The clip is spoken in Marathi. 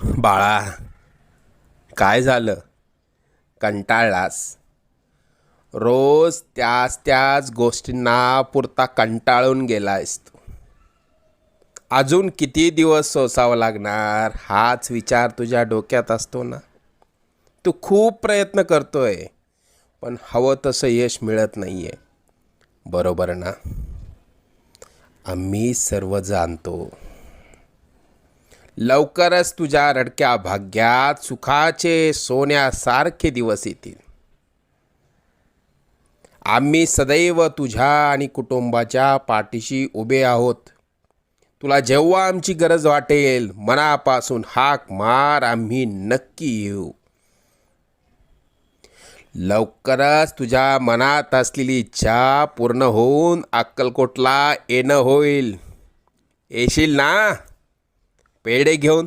बाळा, काय झालं? कंटाळलास? रोज त्याच त्याच गोष्टींना पुरता कंटाळून गेलायस तू. अजून किती दिवस सोसावं लागणार हाच विचार तुझ्या डोक्यात असतो ना. तू खूप प्रयत्न करतोय, पण हवं तसं यश मिळत नाहीये, बरोबर ना? आम्ही सर्व जाणतो. लवकरच तुझ्या रडक्या भाग्यात सुखाचे सोन्यासारखे दिवस येतील. आम्ही सदैव तुझ्या आणि कुटुंबाच्या पाठीशी उभे आहोत. तुला जेव्हा आमची गरज वाटेल, मनापासून हाक मार, आम्ही नक्की येऊ. लवकरच तुझ्या मनात असलेली इच्छा पूर्ण होऊन अक्कलकोटला येणं होईल. येशील ना पेढे घेऊन?